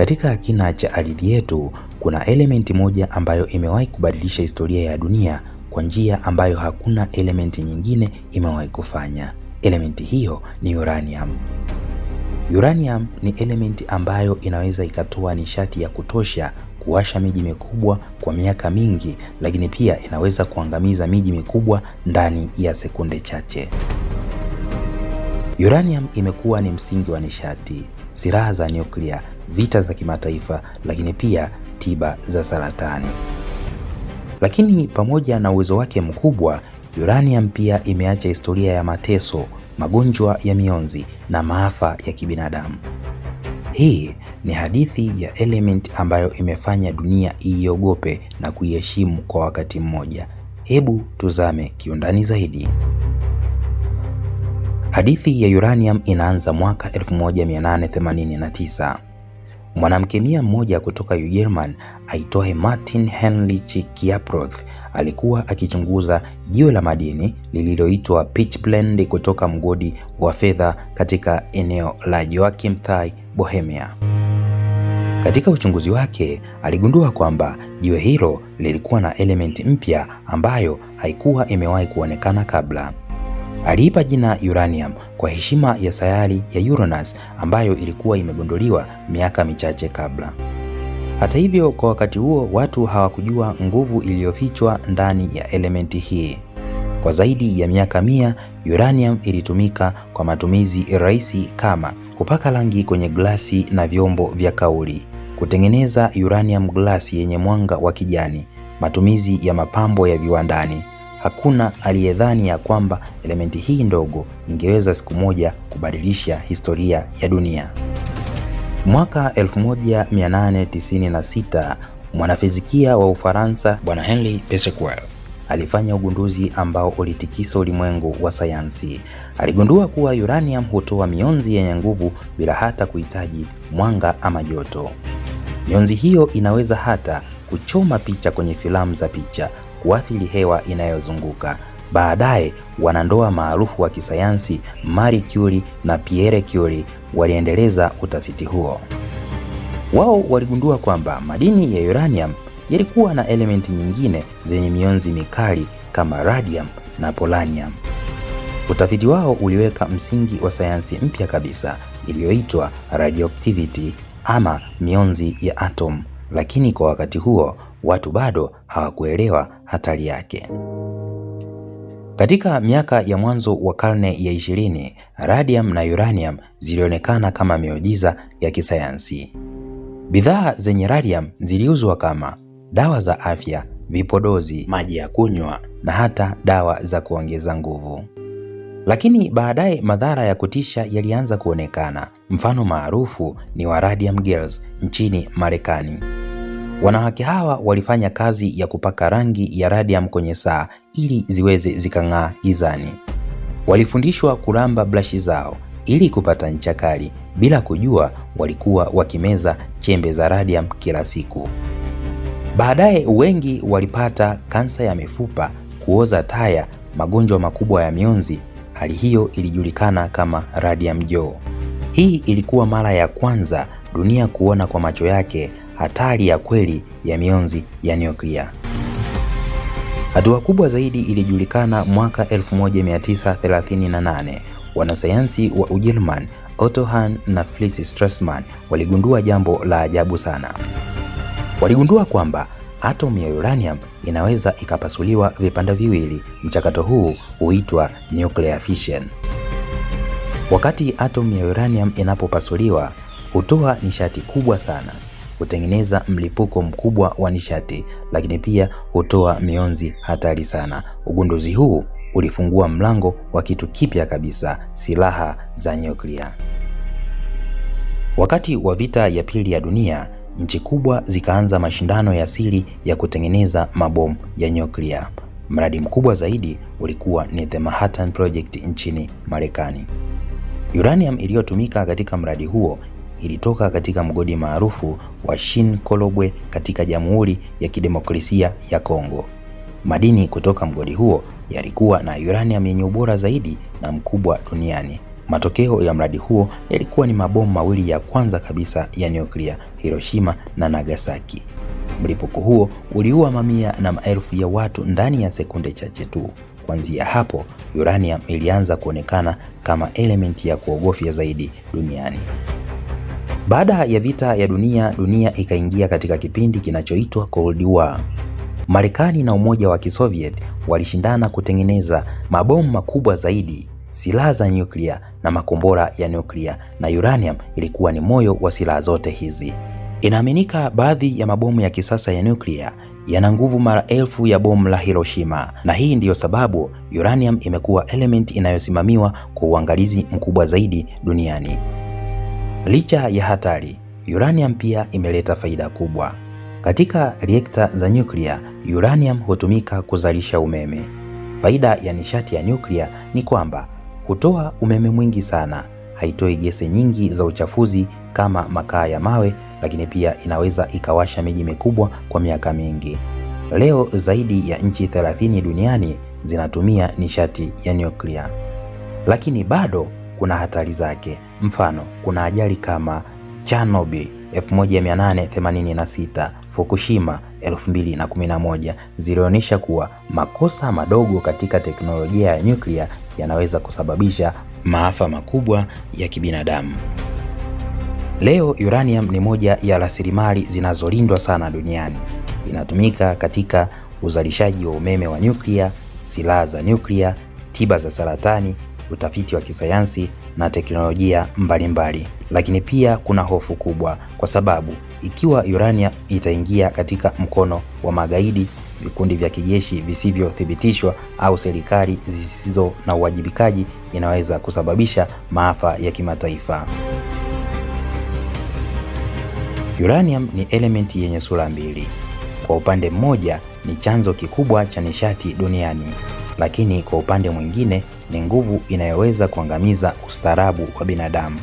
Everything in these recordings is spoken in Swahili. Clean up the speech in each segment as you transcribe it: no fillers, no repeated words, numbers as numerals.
Katika kina cha ardhi yetu kuna elementi moja ambayo imewahi kubadilisha historia ya dunia kwa njia ambayo hakuna elementi nyingine imewahi kufanya. Elementi hiyo ni uranium. Uranium ni elementi ambayo inaweza ikatoa nishati ya kutosha kuwasha miji mikubwa kwa miaka mingi, lakini pia inaweza kuangamiza miji mikubwa ndani ya sekunde chache. Uranium imekuwa ni msingi wa nishati, silaha za nyuklia, vita za kimataifa, lakini pia tiba za saratani. Lakini pamoja na uwezo wake mkubwa, uranium pia imeacha historia ya mateso, magonjwa ya mionzi na maafa ya kibinadamu. Hii ni hadithi ya element ambayo imefanya dunia iogope na kuiheshimu kwa wakati mmoja. Hebu tuzame kiundani zaidi. Hadithi ya uranium inaanza mwaka 1889. Mwanamkemia mmoja kutoka Ujerumani aitwaye Martin Heinrich Klaproth alikuwa akichunguza jiwe la madini lililoitwa pitchblende kutoka mgodi wa fedha katika eneo la Joachimthal, Bohemia. Katika uchunguzi wake aligundua kwamba jiwe hilo lilikuwa na elementi mpya ambayo haikuwa imewahi kuonekana kabla. Aliipa jina uranium kwa heshima ya sayari ya Uranus ambayo ilikuwa imegunduliwa miaka michache kabla. Hata hivyo, kwa wakati huo watu hawakujua nguvu iliyofichwa ndani ya elementi hii. Kwa zaidi ya miaka 100, uranium ilitumika kwa matumizi rahisi kama kupaka rangi kwenye glasi na vyombo vya kauli, kutengeneza uranium glasi yenye mwanga wa kijani, matumizi ya mapambo ya viwandani. Hakuna aliyedhani ya kwamba elementi hii ndogo ingeweza siku moja kubadilisha historia ya dunia. Mwaka 1896, mwanafizikia wa Ufaransa Bwana Henri Becquerel alifanya ugunduzi ambao ulitikisa ulimwengu wa sayansi. Aligundua kuwa uranium hutoa mionzi yenye nguvu bila hata kuhitaji mwanga ama joto. Mionzi hiyo inaweza hata kuchoma picha kwenye filamu za picha, kuathiri hewa inayozunguka. Baadaye wanandoa maarufu wa kisayansi Marie Curie na Pierre Curie waliendeleza utafiti huo. Wao waligundua kwamba madini ya uranium yalikuwa na elementi nyingine zenye mionzi mikali kama radium na polonium. Utafiti wao uliweka msingi wa sayansi mpya kabisa iliyoitwa radioactivity ama mionzi ya atom, lakini kwa wakati huo watu bado hawakuelewa hatari yake. Katika miaka ya mwanzo wa karne ya 20, radium na uranium zilionekana kama miujiza ya kisayansi. Bidhaa zenye radium ziliuzwa kama dawa za afya, vipodozi, maji ya kunywa na hata dawa za kuongeza nguvu. Lakini baadaye madhara ya kutisha yalianza kuonekana. Mfano maarufu ni wa Radium Girls nchini Marekani. Wanawake hawa walifanya kazi ya kupaka rangi ya radium kwenye saa ili ziweze zikang'aa gizani. Walifundishwa kulamba brashi zao ili kupata ncha kali, bila kujua walikuwa wakimeza chembe za radium kila siku. Baadaye wengi walipata kansa ya mifupa, kuoza taya, magonjwa makubwa ya mionzi. Hali hiyo ilijulikana kama radium jaw. Hii ilikuwa mara ya kwanza dunia kuona kwa macho yake hatari ya kweli ya mionzi ya nyuklia. Hatua kubwa zaidi ilijulikana mwaka 1938. Wanasayansi wa Ujerumani Otto Hahn na Fritz Strassmann waligundua jambo la ajabu sana. Waligundua kwamba atom ya uranium inaweza ikapasuliwa vipande viwili. Mchakato huu huitwa nuclear fission. Wakati atom ya uranium inapopasuliwa, hutoa nishati kubwa sana, hutengeneza mlipuko mkubwa wa nishati, lakini pia hutoa mionzi hatari sana. Ugunduzi huu ulifungua mlango wa kitu kipya kabisa, silaha za nyuklia. Wakati wa vita ya pili ya dunia, nchi kubwa zikaanza mashindano ya siri ya kutengeneza mabomu ya nyuklia. Mradi mkubwa zaidi ulikuwa ni The Manhattan Project nchini Marekani. Uranium iliyotumika katika mradi huo ilitoka katika mgodi maarufu wa Shin-Kolobwe katika Jamhuri ya Kidemokrasia ya Kongo. Madini kutoka mgodi huo yalikuwa na uranium yenye ubora zaidi na mkubwa duniani. Matokeo ya mradi huo yalikuwa ni mabomu mawili ya kwanza kabisa ya nyuklia, Hiroshima na Nagasaki. Mlipuko huo uliua mamia na maelfu ya watu ndani ya sekunde chache tu. Kuanzia hapo, uranium ilianza kuonekana kama elementi ya kuogofya zaidi duniani. Baada ya vita ya dunia ikaingia katika kipindi kinachoitwa Cold War. Marekani na Umoja wa Kisoviet walishindana kutengeneza mabomu makubwa zaidi, silaha za nyuklia na makombora ya nyuklia, na uranium ilikuwa ni moyo wa silaha zote hizi. Inaaminika baadhi ya mabomu ya kisasa ya nyuklia yana nguvu mara elfu ya bomu la Hiroshima, na hii ndiyo sababu uranium imekuwa element inayosimamiwa kwa uangalizi mkubwa zaidi duniani. Licha ya hatari, uranium pia imeleta faida kubwa. Katika reakta za nyuklia, uranium hutumika kuzalisha umeme. Faida ya nishati ya nyuklia ni kwamba hutoa umeme mwingi sana, haitoi gesi nyingi za uchafuzi kama makaa ya mawe, lakini pia inaweza ikawasha miji mikubwa kwa miaka mingi. Leo zaidi ya nchi 30 duniani zinatumia nishati ya nyuklia. Lakini bado kuna hatari zake. Mfano, kuna ajali kama Chernobyl 1886, Fukushima 2011 zilionyesha kuwa makosa madogo katika teknolojia ya nyuklia yanaweza kusababisha maafa makubwa ya kibinadamu. Leo uranium ni moja ya rasilimali zinazolindwa sana duniani. Inatumika katika uzalishaji wa umeme wa nyuklia, silaha za nyuklia, tiba za saratani, utafiti wa kisayansi na teknolojia mbalimbali. Lakini pia kuna hofu kubwa, kwa sababu ikiwa uranium itaingia katika mkono wa magaidi, vikundi vya kijeshi visivyothibitishwa au serikali zisizo na uwajibikaji, inaweza kusababisha maafa ya kimataifa. Uranium ni elementi yenye sura mbili. Kwa upande mmoja ni chanzo kikubwa cha nishati duniani, lakini kwa upande mwingine ni nguvu inayoweza kuangamiza ustaarabu wa binadamu.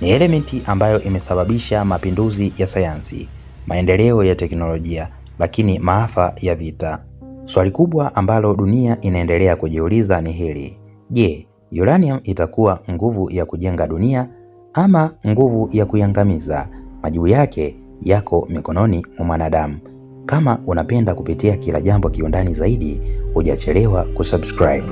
Ni elementi ambayo imesababisha mapinduzi ya sayansi, maendeleo ya teknolojia, lakini maafa ya vita. Swali kubwa ambalo dunia inaendelea kujiuliza ni hili: je, uranium itakuwa nguvu ya kujenga dunia ama nguvu ya kuiangamiza? Majibu yake yako mikononi mwa mwanadamu. Kama unapenda kupitia kila jambo kiundani zaidi, hujachelewa kusubscribe.